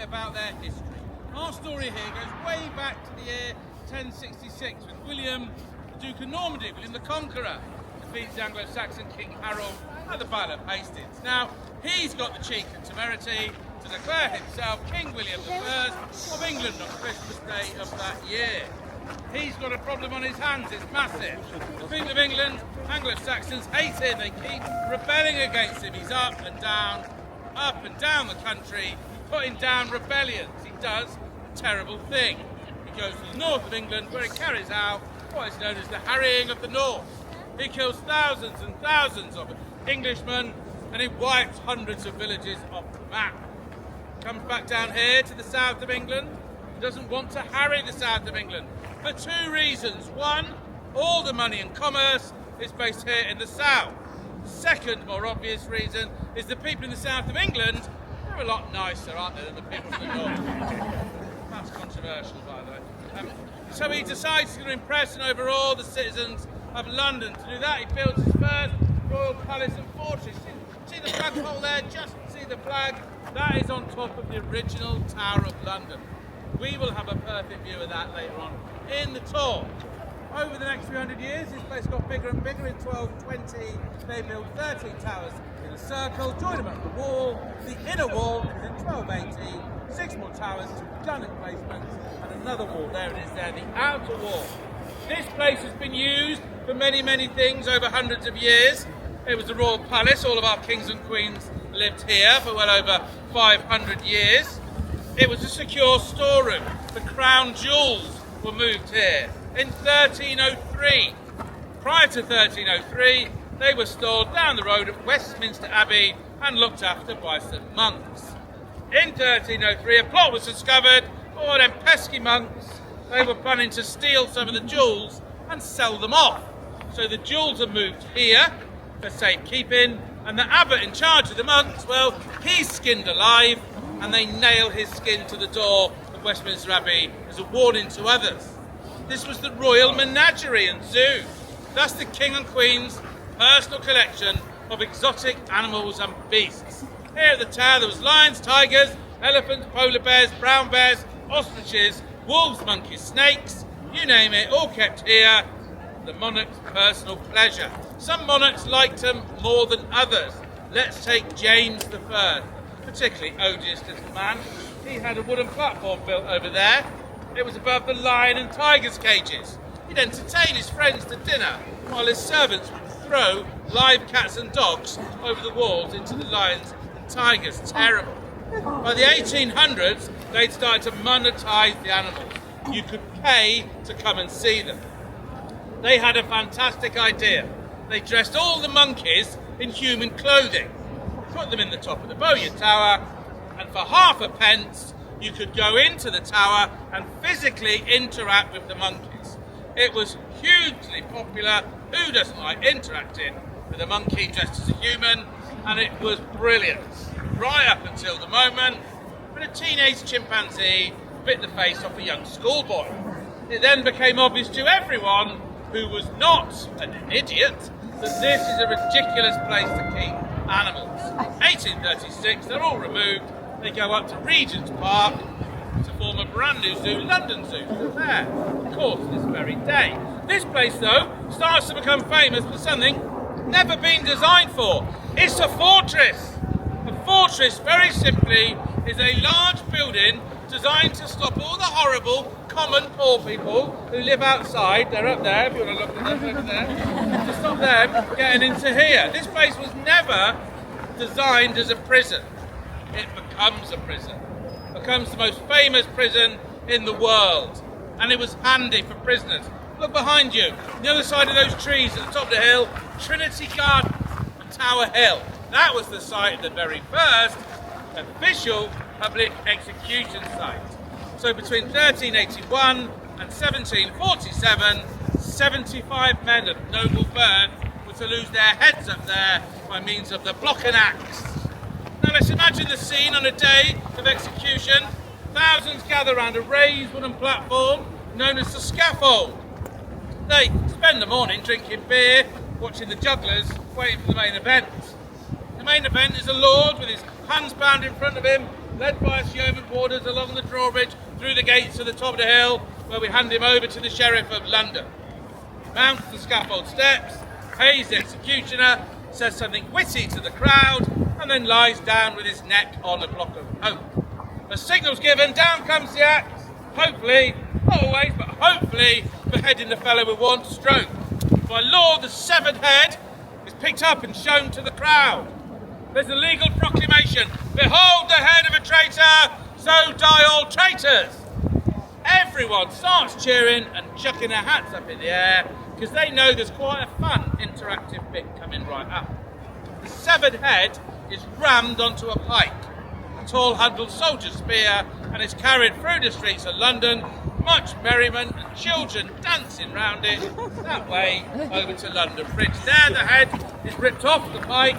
about their history. Our story here goes way back to the year 1066 when William, the Duke of Normandy, William the Conqueror, defeats the Anglo-Saxon King Harold at the Battle of Hastings. Now, he's got the cheek and temerity to declare himself King William I of England on Christmas Day of that year. He's got a problem on his hands, it's massive. The people of England, Anglo-Saxons, hate him, they keep rebelling against him. He's up and down the country, putting down rebellions. He does a terrible thing. He goes to the north of England where he carries out what is known as the harrying of the north. He kills thousands and thousands of Englishmen and he wipes hundreds of villages off the map. Comes back down here to the south of England. He doesn't want to harry the south of England for two reasons. One, all the money and commerce is based here in the south. Second, more obvious reason, is the people in the south of England are a lot nicer, aren't they, than the people in the north. That's controversial, by the way. So he decides to impress and overawe the citizens of London. To do that, he builds his first royal palace and fortress. See the flagpole there? Just see the flag? That is on top of the original Tower of London. We will have a perfect view of that later on in the tour. Over the next 300 years, this place got bigger and bigger. In 1220, they built 13 towers in a circle, joined them up the wall. The inner wall was in 1280, 6 more towers, 2 gun emplacements, and another wall. There it is there, the outer wall. This place has been used for many, many things over hundreds of years. It was the royal palace. All of our kings and queens lived here for well over 500 years. It was a secure storeroom. The crown jewels were moved here in 1303. Prior to 1303, they were stored down the road at Westminster Abbey and looked after by some monks. In 1303, a plot was discovered for them pesky monks. They were planning to steal some of the jewels and sell them off. So the jewels are moved here for safekeeping, and the abbot in charge of the monks, well, he's skinned alive, and they nail his skin to the door of Westminster Abbey as a warning to others. This was the Royal Menagerie and Zoo. That's the King and Queen's personal collection of exotic animals and beasts. Here at the tower there was lions, tigers, elephants, polar bears, brown bears, ostriches, wolves, monkeys, snakes, you name it, all kept here. The monarch's personal pleasure. Some monarchs liked them more than others. Let's take James I, particularly odious little man. He had a wooden platform built over there. It was above the lion and tiger's cages. He'd entertain his friends to dinner while his servants would throw live cats and dogs over the walls into the lions and tigers. Terrible. By the 1800s, they'd started to monetize the animals. You could pay to come and see them. They had a fantastic idea. They dressed all the monkeys in human clothing, put them in the top of the Bowyer Tower, and for half a pence, you could go into the tower and physically interact with the monkeys. It was hugely popular. Who doesn't like interacting with a monkey dressed as a human? And it was brilliant, right up until the moment when a teenage chimpanzee bit the face off a young schoolboy. It then became obvious to everyone who was not an idiot that this is a ridiculous place to keep animals. 1836, they're all removed. They go up to Regent's Park to form a brand new zoo, London Zoo, there, of course, this very day. This place, though, starts to become famous for something never been designed for. It's a fortress. A fortress, very simply, is a large building designed to stop all the horrible, common poor people who live outside. They're up there, if you want to look at them over there, to stop them getting into here. This place was never designed as a prison. It becomes a prison. It becomes the most famous prison in the world. And it was handy for prisoners. Look behind you, on the other side of those trees at the top of the hill, Trinity Gardens and Tower Hill. That was the site of the very first official public execution site. So between 1381 and 1747, 75 men of noble birth were to lose their heads up there by means of the block and axe. Now let's imagine the scene on a day of execution. Thousands gather around a raised wooden platform known as the scaffold. They spend the morning drinking beer, watching the jugglers, waiting for the main event. The main event is a lord with his hands bound in front of him, led by his yeoman quarters along the drawbridge, through the gates to the top of the hill, where we hand him over to the Sheriff of London. He mounts the scaffold steps, pays the executioner, says something witty to the crowd, and then lies down with his neck on a block of oak. The signal's given, down comes the axe, hopefully, not always, but hopefully, beheading the fellow with one stroke. By law, the severed head is picked up and shown to the crowd. There's a legal proclamation, behold the head of a traitor, so die all traitors. Everyone starts cheering and chucking their hats up in the air, because they know there's quite a fun interactive bit coming right up. The severed head is rammed onto a pike, a tall handled soldier's spear, and is carried through the streets of London, much merriment and children dancing round it, that way over to London Bridge. There the head is ripped off the pike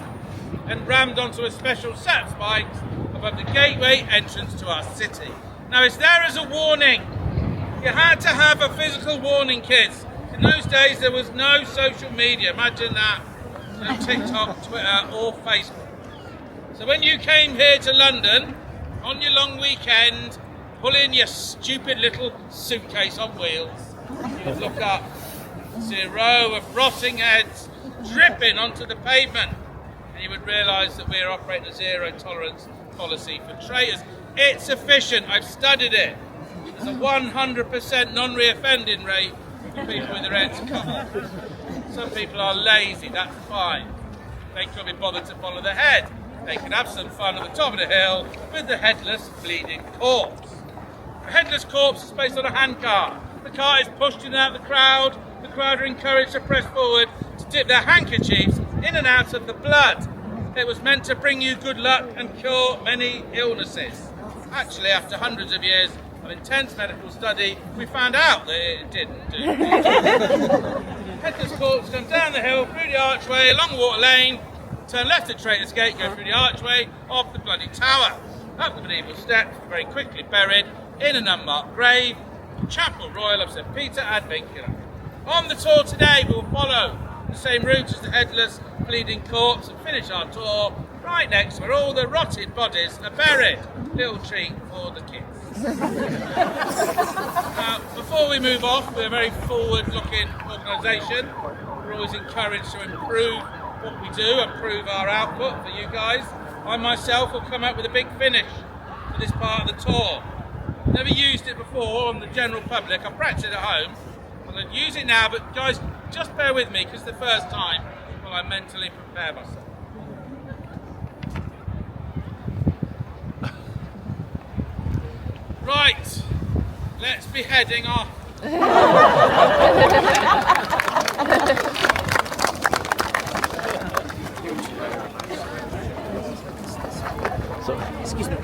and rammed onto a special set of spikes above the gateway entrance to our city. Now it's there as a warning. You had to have a physical warning, kids. In those days there was no social media, imagine that. No TikTok, Twitter or Facebook. So when you came here to London on your long weekend, pull in your stupid little suitcase on wheels, you'd look up, see a row of rotting heads dripping onto the pavement, and you would realise that we're operating a zero tolerance policy for traitors. It's efficient, I've studied it. There's a 100% non-reoffending rate for people with their heads cut. Some people are lazy, that's fine. They couldn't be bothered to follow the head. They can have some fun at the top of the hill with the headless, bleeding corpse. A headless corpse is placed on a handcart. The cart is pushed in and out of the crowd. The crowd are encouraged to press forward to dip their handkerchiefs in and out of the blood. It was meant to bring you good luck and cure many illnesses. Actually, after hundreds of years of intense medical study, we found out that it didn't do. Headless corpse comes down the hill, through the archway, along Water Lane, turn left at Traitor's Gate, go through the archway, off the bloody tower, up the medieval steps, very quickly buried in an unmarked grave, Chapel Royal of St Peter ad Vincula. On the tour today, we will follow the same route as the headless, bleeding corpse and finish our tour right next to where all the rotted bodies are buried. Little treat for the kids. Now, before we move off, we're a very forward-looking organisation. We're always encouraged to improve what we do, improve our output for you guys. I myself will come up with a big finish for this part of the tour. Never used it before on the general public. I practiced it at home. I'm going to use it now, but guys, just bear with me because it's the first time while I mentally prepare myself. Right, let's be heading off. So, excuse me.